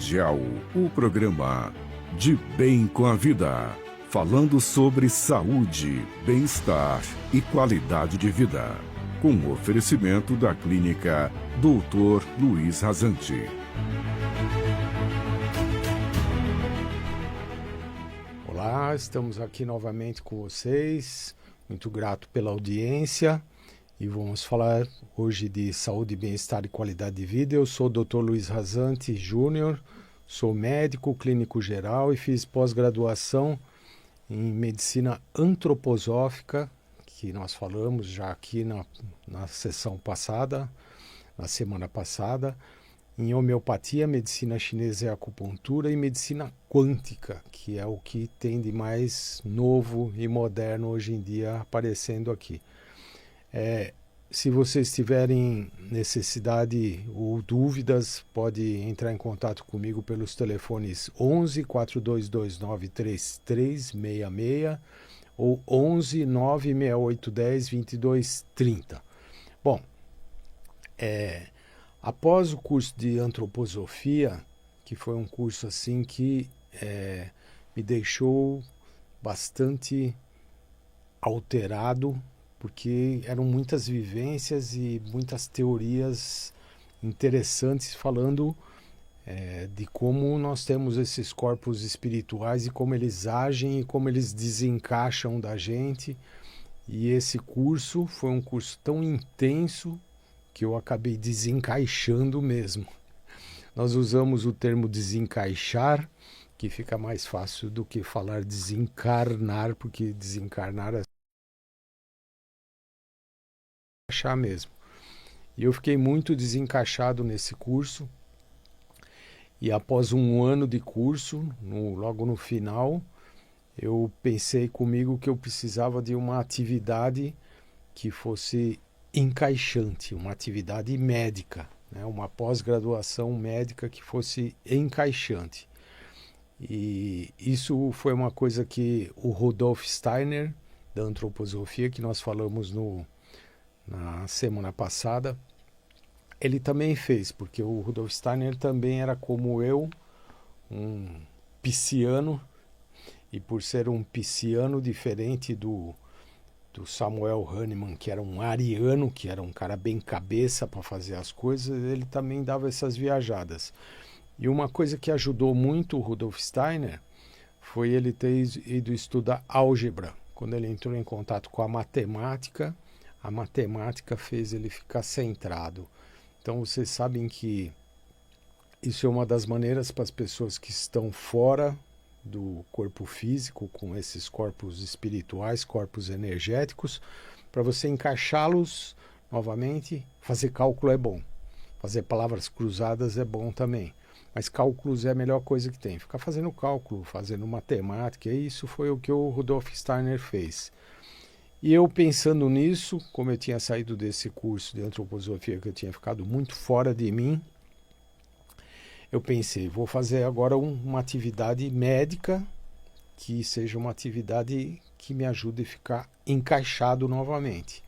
Mundial, o programa De Bem com a Vida, falando sobre saúde, bem-estar e qualidade de vida, com o oferecimento da clínica Dr. Luiz Rasante. Olá, estamos aqui novamente com vocês, muito grato pela audiência e vamos falar hoje de saúde, bem-estar e qualidade de vida. Eu sou o Dr. Luiz Rasante Júnior, sou médico clínico geral e fiz pós-graduação em medicina antroposófica, que nós falamos já aqui na sessão passada, na semana passada, em homeopatia, medicina chinesa e acupuntura e medicina quântica, que é o que tem de mais novo e moderno hoje em dia aparecendo aqui. Se vocês tiverem necessidade ou dúvidas, pode entrar em contato comigo pelos telefones 11 4229 3366 ou 11 96810 2230. Bom, após o curso de antroposofia, que foi um curso assim que me deixou bastante alterado, porque eram muitas vivências e muitas teorias interessantes falando de como nós temos esses corpos espirituais e como eles agem e como eles desencaixam da gente. E esse curso foi um curso tão intenso que eu acabei desencaixando mesmo. Nós usamos o termo desencaixar, que fica mais fácil do que falar desencarnar, porque desencarnar é achar mesmo. E eu fiquei muito desencaixado nesse curso. E após um ano de curso, logo no final, eu pensei comigo que eu precisava de uma atividade que fosse encaixante, uma atividade médica, né? Uma pós-graduação médica que fosse encaixante. E isso foi uma coisa que o Rudolf Steiner, da antroposofia, que nós falamos na semana passada, ele também fez, porque o Rudolf Steiner também era como eu, um pisciano, e por ser um pisciano diferente do Samuel Hahnemann, que era um ariano, que era um cara bem cabeça para fazer as coisas, ele também dava essas viajadas. E uma coisa que ajudou muito o Rudolf Steiner foi ele ter ido estudar álgebra. Quando ele entrou em contato com a matemática fez ele ficar centrado. Então vocês sabem que isso é uma das maneiras para as pessoas que estão fora do corpo físico, com esses corpos espirituais, corpos energéticos, para você encaixá-los novamente. Fazer cálculo é bom, fazer palavras cruzadas é bom também, mas cálculos é a melhor coisa que tem. Ficar fazendo cálculo, fazendo matemática, e isso foi o que o Rudolf Steiner fez. E eu pensando nisso, como eu tinha saído desse curso de antroposofia, que eu tinha ficado muito fora de mim, eu pensei, vou fazer agora uma atividade médica que seja uma atividade que me ajude a ficar encaixado novamente.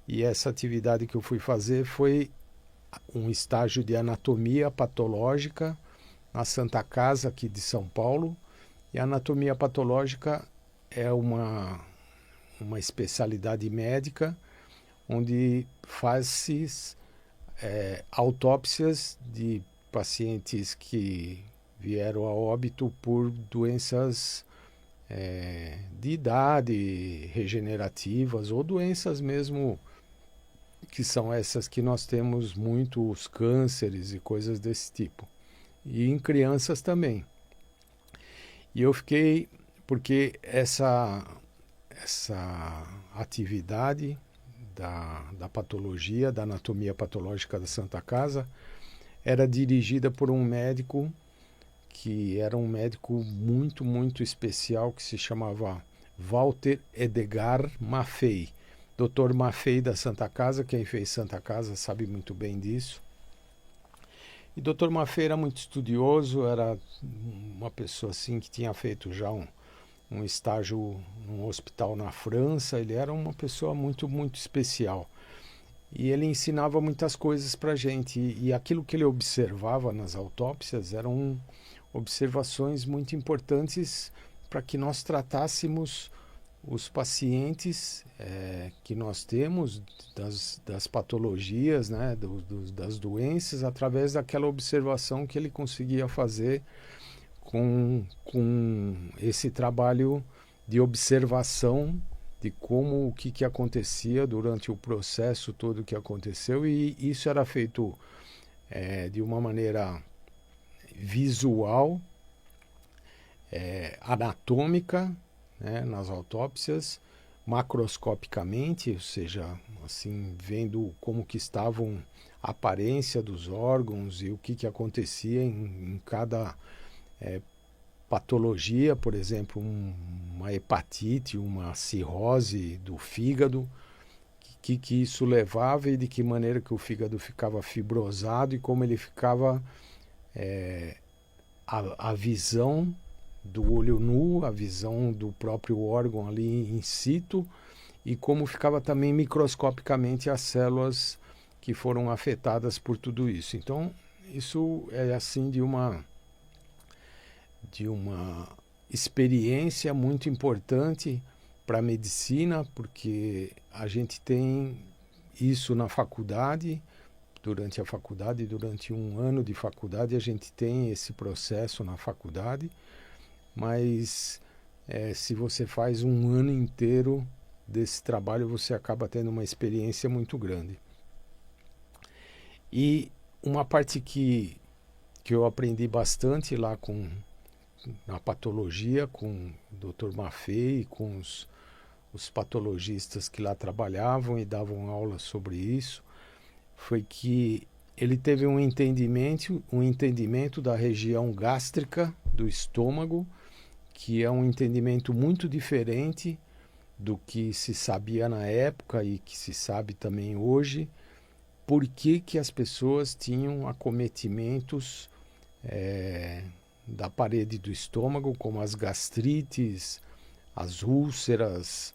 E essa atividade que eu fui fazer foi um estágio de anatomia patológica na Santa Casa aqui de São Paulo. E a anatomia patológica é uma especialidade médica onde faz-se autópsias de pacientes que vieram a óbito por doenças de idade regenerativas ou doenças mesmo que são essas que nós temos muito, os cânceres e coisas desse tipo. E em crianças também. E eu fiquei, porque essa atividade da patologia, da anatomia patológica da Santa Casa, era dirigida por um médico que era um médico muito, muito especial, que se chamava Walter Edgar Maffei. Dr. Maffei da Santa Casa, quem fez Santa Casa sabe muito bem disso. E Dr. Maffei era muito estudioso, era uma pessoa assim que tinha feito já um estágio num hospital na França. Ele era uma pessoa muito, muito especial. e ele ensinava muitas coisas para a gente. E aquilo que ele observava nas autópsias eram observações muito importantes para que nós tratássemos os pacientes que nós temos das patologias, né, das doenças, através daquela observação que ele conseguia fazer com esse trabalho de observação de como o que acontecia durante o processo todo que aconteceu, e isso era feito de uma maneira visual, anatômica, né, nas autópsias, macroscopicamente, ou seja, assim, vendo como que estavam a aparência dos órgãos e o que acontecia em cada patologia, por exemplo, uma hepatite, uma cirrose do fígado, que isso levava e de que maneira que o fígado ficava fibrosado e como ele ficava a visão do olho nu, a visão do próprio órgão ali in situ, e como ficava também microscopicamente as células que foram afetadas por tudo isso. Então, isso é assim de uma experiência muito importante para a medicina, porque a gente tem isso na faculdade, durante um ano de faculdade, a gente tem esse processo na faculdade, mas se você faz um ano inteiro desse trabalho, você acaba tendo uma experiência muito grande. E uma parte que eu aprendi bastante lá na patologia, com o Dr. Maffei, com os patologistas que lá trabalhavam e davam aula sobre isso, foi que ele teve um entendimento da região gástrica do estômago, que é um entendimento muito diferente do que se sabia na época e que se sabe também hoje, por que as pessoas tinham acometimentos da parede do estômago, como as gastrites, as úlceras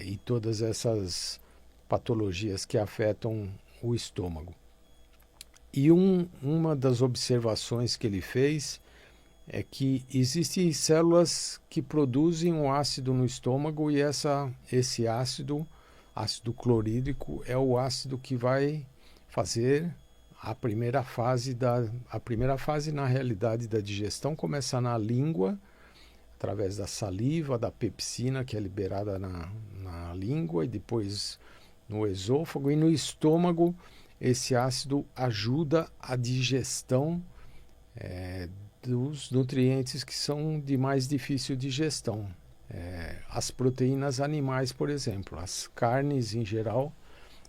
e todas essas patologias que afetam o estômago. E uma das observações que ele fez é que existem células que produzem o ácido no estômago, e esse ácido clorídrico, é o ácido que vai fazer a primeira fase na realidade da digestão. Começa na língua, através da saliva, da pepsina que é liberada na língua, e depois no esôfago, e no estômago esse ácido ajuda a digestão dos nutrientes que são de mais difícil digestão. As proteínas animais, por exemplo, as carnes em geral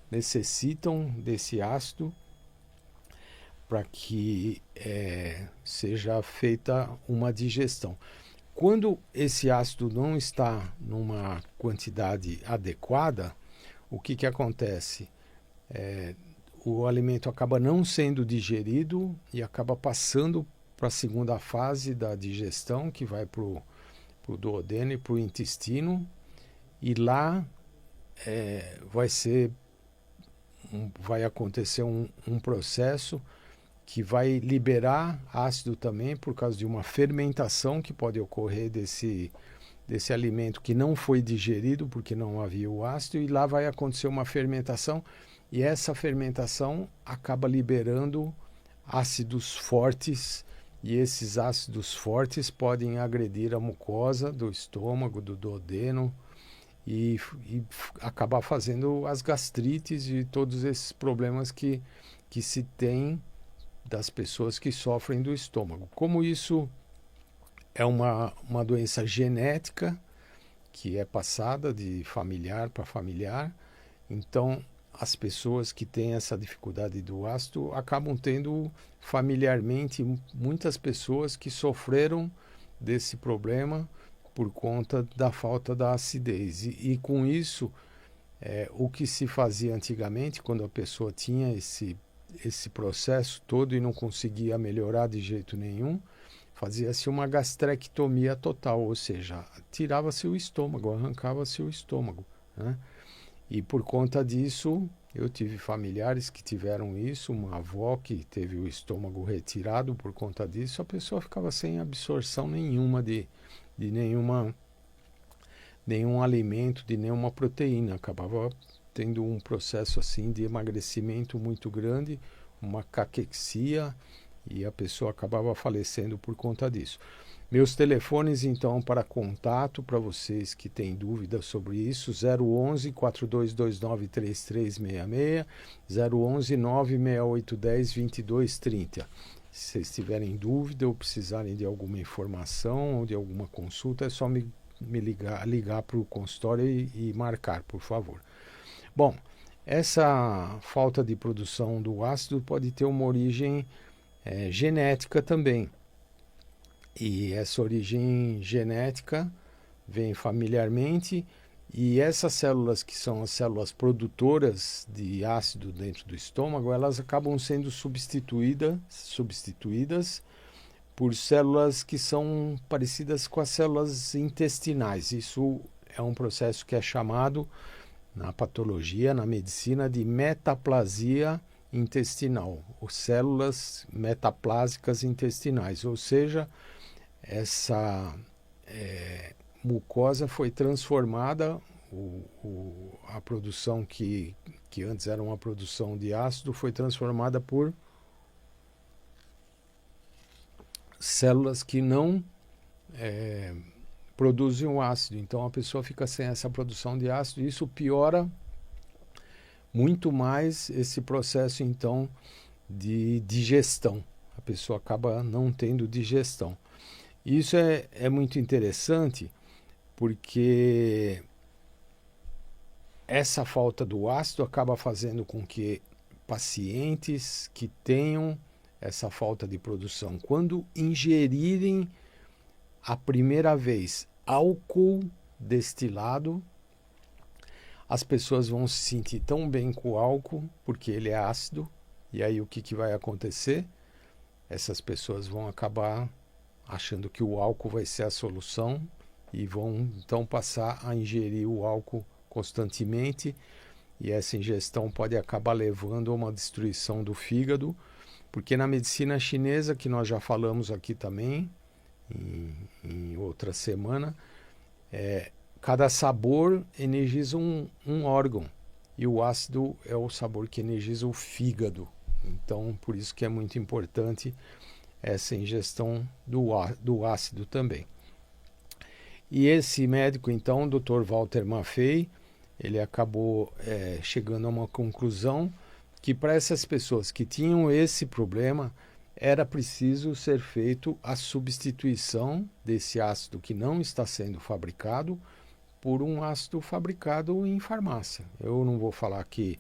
necessitam desse ácido para que seja feita uma digestão. Quando esse ácido não está numa quantidade adequada, o que acontece? O alimento acaba não sendo digerido e acaba passando para a segunda fase da digestão, que vai para o duodeno e para o intestino, e lá vai acontecer um processo que vai liberar ácido também, por causa de uma fermentação que pode ocorrer desse alimento que não foi digerido porque não havia o ácido, e lá vai acontecer uma fermentação, e essa fermentação acaba liberando ácidos fortes, e esses ácidos fortes podem agredir a mucosa do estômago, do duodeno, e acabar fazendo as gastrites e todos esses problemas que se tem das pessoas que sofrem do estômago. Como isso é uma doença genética que é passada de familiar para familiar, então as pessoas que têm essa dificuldade do ácido acabam tendo familiarmente muitas pessoas que sofreram desse problema por conta da falta da acidez. E com isso, o que se fazia antigamente, quando a pessoa tinha esse processo todo e não conseguia melhorar de jeito nenhum, fazia-se uma gastrectomia total, ou seja, tirava-se o estômago, arrancava-se o estômago, né? E por conta disso, Eu tive familiares que tiveram isso, uma avó que teve o estômago retirado por conta disso, a pessoa ficava sem absorção nenhuma de nenhum alimento, de nenhuma proteína, acabava tendo um processo assim de emagrecimento muito grande, uma caquexia, e a pessoa acabava falecendo por conta disso. Meus telefones, então, para contato, para vocês que têm dúvidas sobre isso, 011 4229 3366, 011 96810 2230. Se vocês tiverem dúvida ou precisarem de alguma informação ou de alguma consulta, é só me ligar para o consultório e marcar, por favor. Bom, essa falta de produção do ácido pode ter uma origem genética também. E essa origem genética vem familiarmente, e essas células que são as células produtoras de ácido dentro do estômago, elas acabam sendo substituídas por células que são parecidas com as células intestinais. Isso é um processo que é chamado, na patologia, na medicina, de metaplasia intestinal, ou células metaplásicas intestinais, ou seja, essa mucosa foi transformada, a produção que antes era uma produção de ácido foi transformada por células que não produzem o ácido. Então a pessoa fica sem essa produção de ácido e isso piora muito mais esse processo então de digestão. A pessoa acaba não tendo digestão. Isso é muito interessante porque essa falta do ácido acaba fazendo com que pacientes que tenham essa falta de produção, quando ingerirem a primeira vez álcool destilado, as pessoas vão se sentir tão bem com o álcool, porque ele é ácido, e aí o que vai acontecer? Essas pessoas vão acabar achando que o álcool vai ser a solução e vão então passar a ingerir o álcool constantemente, e essa ingestão pode acabar levando a uma destruição do fígado, porque na medicina chinesa, que nós já falamos aqui também em outra semana, cada sabor energiza um órgão, e o ácido é o sabor que energiza o fígado. Então, por isso que é muito importante essa ingestão do ácido também. E esse médico, então, o Dr. Walter Maffei, ele acabou chegando a uma conclusão que para essas pessoas que tinham esse problema, era preciso ser feito a substituição desse ácido que não está sendo fabricado por um ácido fabricado em farmácia. Eu não vou falar aqui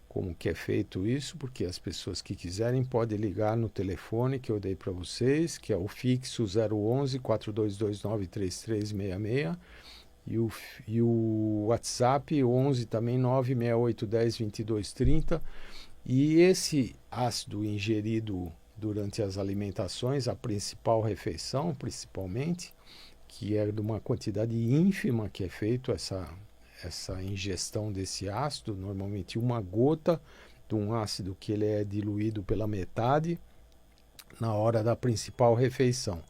como que é feito isso, porque as pessoas que quiserem podem ligar no telefone que eu dei para vocês, que é o fixo 011 4229 3366, e o WhatsApp 11 também 96810 2230. E esse ácido ingerido durante as alimentações, a principal refeição principalmente, que é de uma quantidade ínfima que é feito essa ingestão desse ácido, normalmente uma gota de um ácido que ele é diluído pela metade na hora da principal refeição.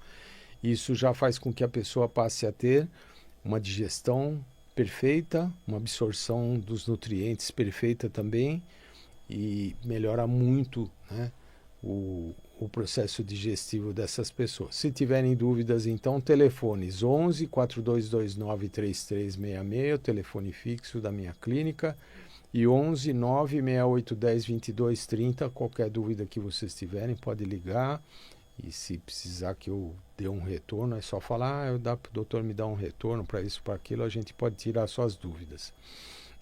Isso já faz com que a pessoa passe a ter uma digestão perfeita, uma absorção dos nutrientes perfeita também, e melhora muito, né, o processo digestivo dessas pessoas. Se tiverem dúvidas, então, telefones 11 4229 3366, o telefone fixo da minha clínica, e 11 96810 2230. Qualquer dúvida que vocês tiverem, pode ligar, e se precisar que eu dê um retorno, é só falar, o doutor me dá um retorno para isso, para aquilo, a gente pode tirar suas dúvidas.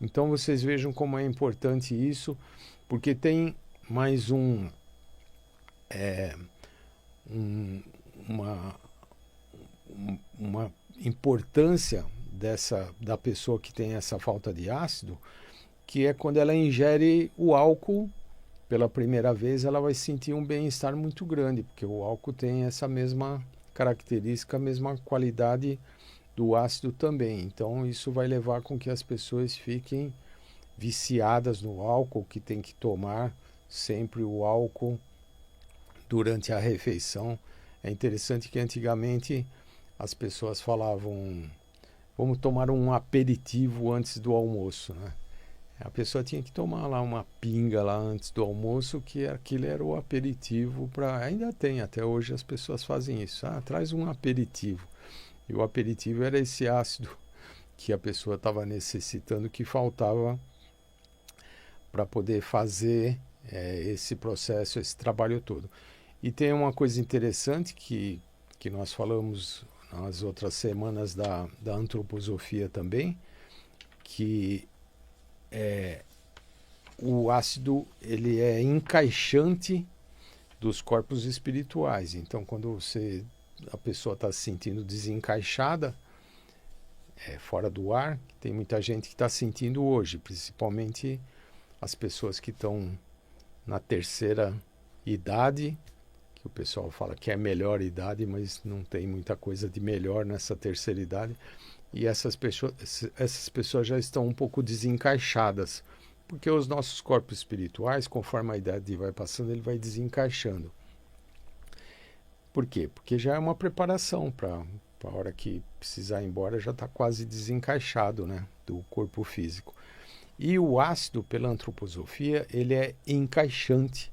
Então vocês vejam como é importante isso, porque tem mais uma importância da pessoa que tem essa falta de ácido, que é quando ela ingere o álcool pela primeira vez, ela vai sentir um bem-estar muito grande, porque o álcool tem essa mesma característica, a mesma qualidade do ácido também. Então isso vai levar com que as pessoas fiquem viciadas no álcool, que tem que tomar sempre o álcool durante a refeição. É interessante que antigamente as pessoas falavam: vamos tomar um aperitivo antes do almoço, né? A pessoa tinha que tomar lá uma pinga lá antes do almoço, que aquilo era o aperitivo para... Ainda tem, até hoje as pessoas fazem isso. Traz um aperitivo. E o aperitivo era esse ácido que a pessoa estava necessitando, que faltava para poder fazer esse processo, esse trabalho todo. E tem uma coisa interessante que nós falamos nas outras semanas da antroposofia também, que o ácido ele é encaixante dos corpos espirituais. Então, quando a pessoa está se sentindo desencaixada, fora do ar, tem muita gente que está sentindo hoje, principalmente as pessoas que estão na terceira idade, que o pessoal fala que é a melhor idade, mas não tem muita coisa de melhor nessa terceira idade. E essas pessoas já estão um pouco desencaixadas, porque os nossos corpos espirituais, conforme a idade vai passando, ele vai desencaixando. Por quê? Porque já é uma preparação para a hora que precisar ir embora, já está quase desencaixado, né, do corpo físico. E o ácido, pela antroposofia, ele é encaixante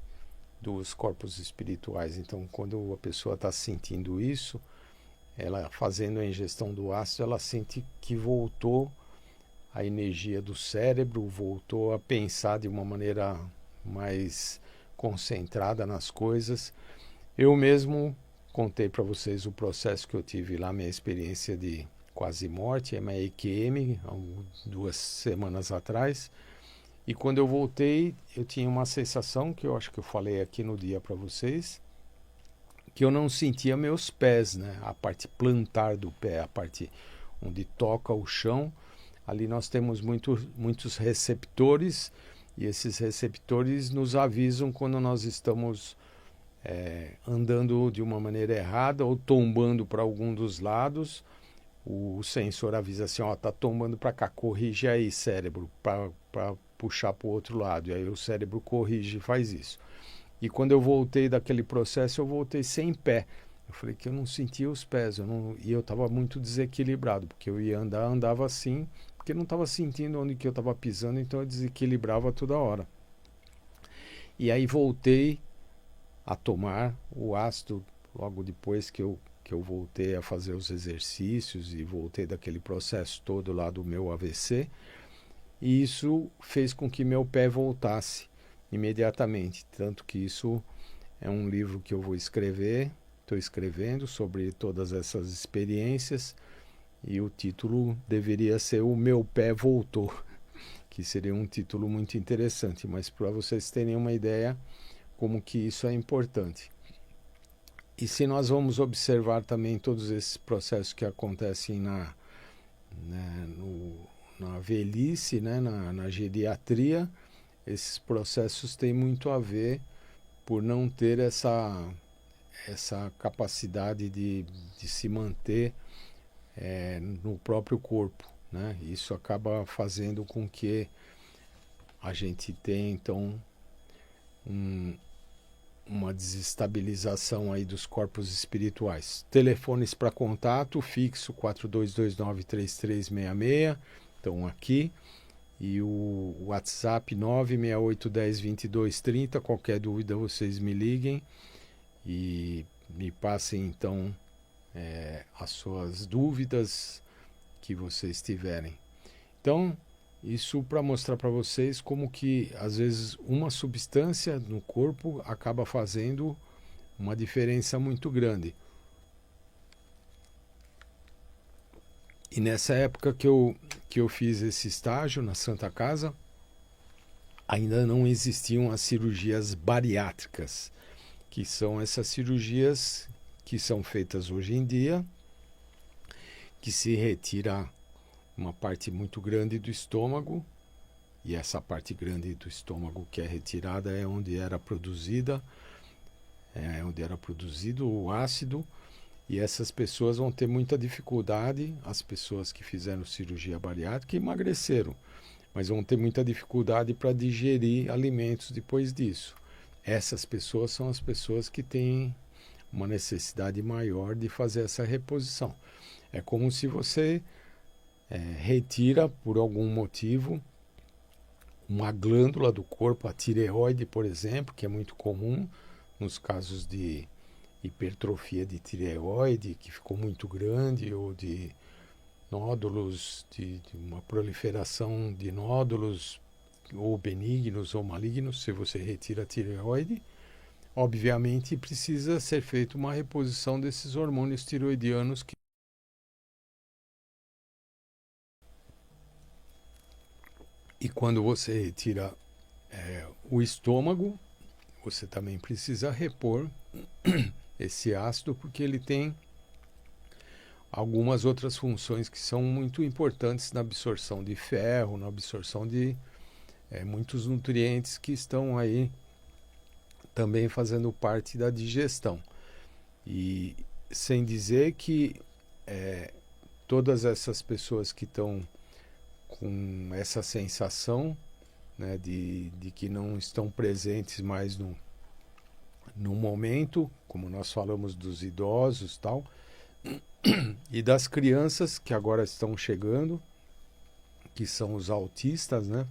dos corpos espirituais. Então, quando a pessoa está sentindo isso, ela fazendo a ingestão do ácido, ela sente que voltou a energia do cérebro, voltou a pensar de uma maneira mais concentrada nas coisas. Eu mesmo contei para vocês o processo que eu tive lá, minha experiência de quase morte, minha EQM, 2 semanas atrás. E quando eu voltei, eu tinha uma sensação, que eu acho que eu falei aqui no dia para vocês, que eu não sentia meus pés, né? A parte plantar do pé, a parte onde toca o chão. Ali nós temos muitos receptores, e esses receptores nos avisam quando nós estamos andando de uma maneira errada ou tombando para algum dos lados. O sensor avisa assim: ó, tá tombando para cá, corrige aí, cérebro, para puxar para o outro lado. E aí o cérebro corrige e faz isso. E quando eu voltei daquele processo, eu voltei sem pé. Eu falei que eu não sentia os pés, e eu estava muito desequilibrado, porque eu ia andava assim, porque não estava sentindo onde que eu estava pisando, então eu desequilibrava toda hora. E aí voltei a tomar o ácido logo depois que eu voltei a fazer os exercícios e voltei daquele processo todo lá do meu AVC, e isso fez com que meu pé voltasse imediatamente. Tanto que isso é um livro que eu vou escrever, estou escrevendo sobre todas essas experiências, e o título deveria ser O Meu Pé Voltou, que seria um título muito interessante, mas para vocês terem uma ideia como que isso é importante. E se nós vamos observar também todos esses processos que acontecem na velhice, né, na geriatria, esses processos têm muito a ver por não ter essa capacidade de se manter no próprio corpo, né? Isso acaba fazendo com que a gente tenha, então, uma desestabilização aí dos corpos espirituais. Telefones para contato, fixo 42293366, estão aqui. E o WhatsApp 968102230, qualquer dúvida vocês me liguem e me passem então as suas dúvidas que vocês tiverem. Então, isso para mostrar para vocês como que às vezes uma substância no corpo acaba fazendo uma diferença muito grande. E nessa época que eu fiz esse estágio na Santa Casa, ainda não existiam as cirurgias bariátricas, que são essas cirurgias que são feitas hoje em dia, que se retira uma parte muito grande do estômago, e essa parte grande do estômago que é retirada é onde era produzido o ácido. E essas pessoas vão ter muita dificuldade, as pessoas que fizeram cirurgia bariátrica, emágreceram, mas vão ter muita dificuldade para digerir alimentos depois disso. Essas pessoas são as pessoas que têm uma necessidade maior de fazer essa reposição. É como se você retira, por algum motivo, uma glândula do corpo, a tireoide, por exemplo, que é muito comum nos casos de hipertrofia de tireoide, que ficou muito grande, ou de nódulos, de uma proliferação de nódulos, ou benignos ou malignos. Se você retira a tireoide, obviamente precisa ser feita uma reposição desses hormônios tiroidianos. E quando você retira o estômago, você também precisa repor esse ácido, porque ele tem algumas outras funções que são muito importantes na absorção de ferro, na absorção de muitos nutrientes que estão aí também fazendo parte da digestão. E sem dizer que todas essas pessoas que estão com essa sensação, né, de que não estão presentes mais no momento, como nós falamos dos idosos, tal, e das crianças que agora estão chegando, que são os autistas, né?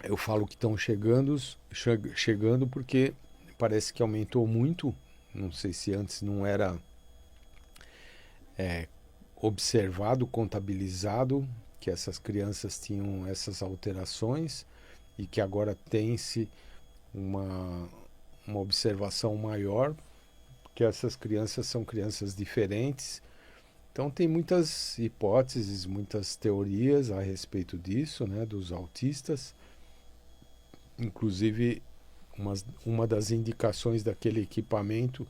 Eu falo que estão chegando porque parece que aumentou muito. Não sei se antes não era observado, contabilizado, que essas crianças tinham essas alterações, e que agora tem-se uma observação maior, que essas crianças são crianças diferentes. Então tem muitas hipóteses, muitas teorias a respeito disso, né, dos autistas. Inclusive, uma das indicações daquele equipamento,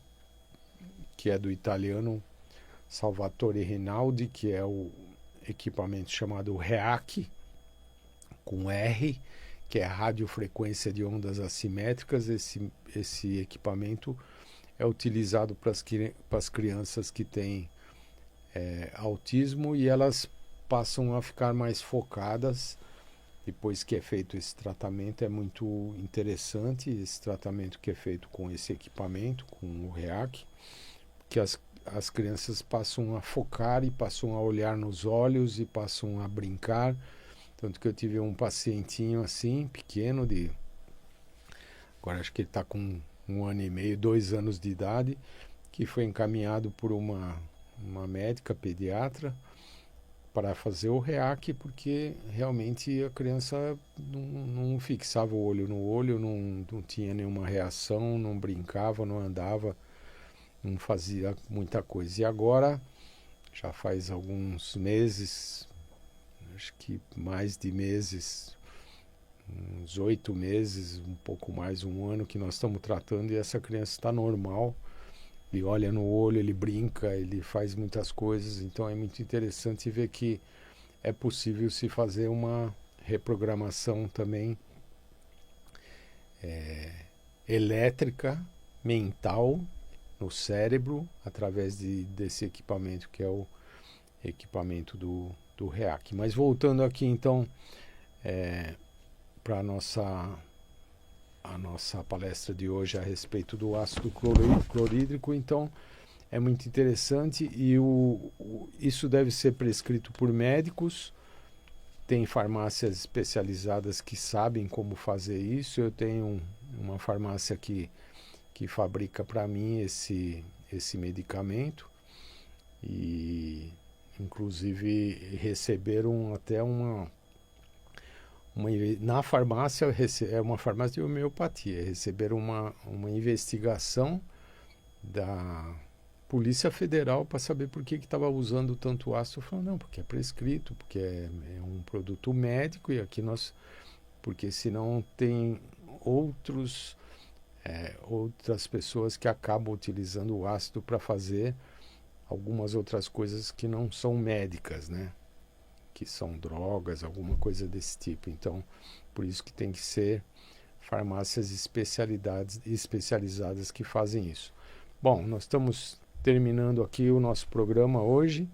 que é do italiano Salvatore Rinaldi, que é o equipamento chamado REAC, com R, que é a radiofrequência de ondas assimétricas. Esse equipamento é utilizado para as crianças que têm autismo, e elas passam a ficar mais focadas depois que é feito esse tratamento. É muito interessante esse tratamento que é feito com esse equipamento, com o REAC, que as crianças passam a focar e passam a olhar nos olhos e passam a brincar. Tanto que eu tive um pacientinho assim, pequeno, agora acho que ele está com 1 ano e meio, 2 anos de idade, que foi encaminhado por uma médica pediatra para fazer o REAC, porque realmente a criança não fixava o olho no olho, não tinha nenhuma reação, não brincava, não andava, não fazia muita coisa. E agora, já faz alguns meses, acho que mais de meses, uns 8 meses, um pouco mais, 1 ano, que nós estamos tratando, e essa criança está normal. Ele olha no olho, ele brinca, ele faz muitas coisas. Então é muito interessante ver que é possível se fazer uma reprogramação também elétrica, mental, no cérebro, através desse equipamento, que é o equipamento do REAC. Mas voltando aqui então para a nossa palestra de hoje a respeito do ácido clorídrico. Então é muito interessante, e isso deve ser prescrito por médicos. Tem farmácias especializadas que sabem como fazer isso. Eu tenho uma farmácia que fabrica para mim esse medicamento, e inclusive receberam até na farmácia, é uma farmácia de homeopatia, receberam uma investigação da Polícia Federal para saber por que estava usando tanto ácido. Eu falo, não, porque é prescrito, porque é um produto médico, e aqui porque senão tem outras pessoas que acabam utilizando o ácido para fazer algumas outras coisas que não são médicas, né? Que são drogas, alguma coisa desse tipo. Então, por isso que tem que ser farmácias especializadas que fazem isso. Bom, nós estamos terminando aqui o nosso programa hoje.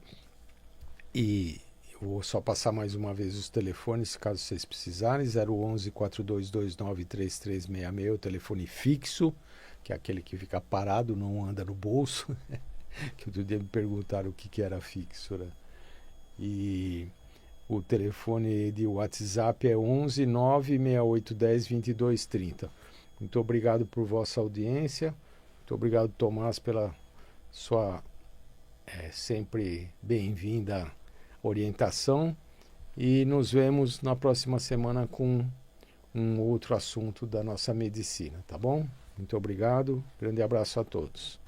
E eu vou só passar mais uma vez os telefones, caso vocês precisarem. 011 4229 3366, o telefone fixo, que é aquele que fica parado, não anda no bolso. Que outro dia me perguntaram o que era fixo, né? E o telefone de WhatsApp é 11 96810 2230. Muito obrigado por vossa audiência. Muito obrigado, Tomás, pela sua sempre bem-vinda orientação. E nos vemos na próxima semana com um outro assunto da nossa medicina, tá bom? Muito obrigado. Grande abraço a todos.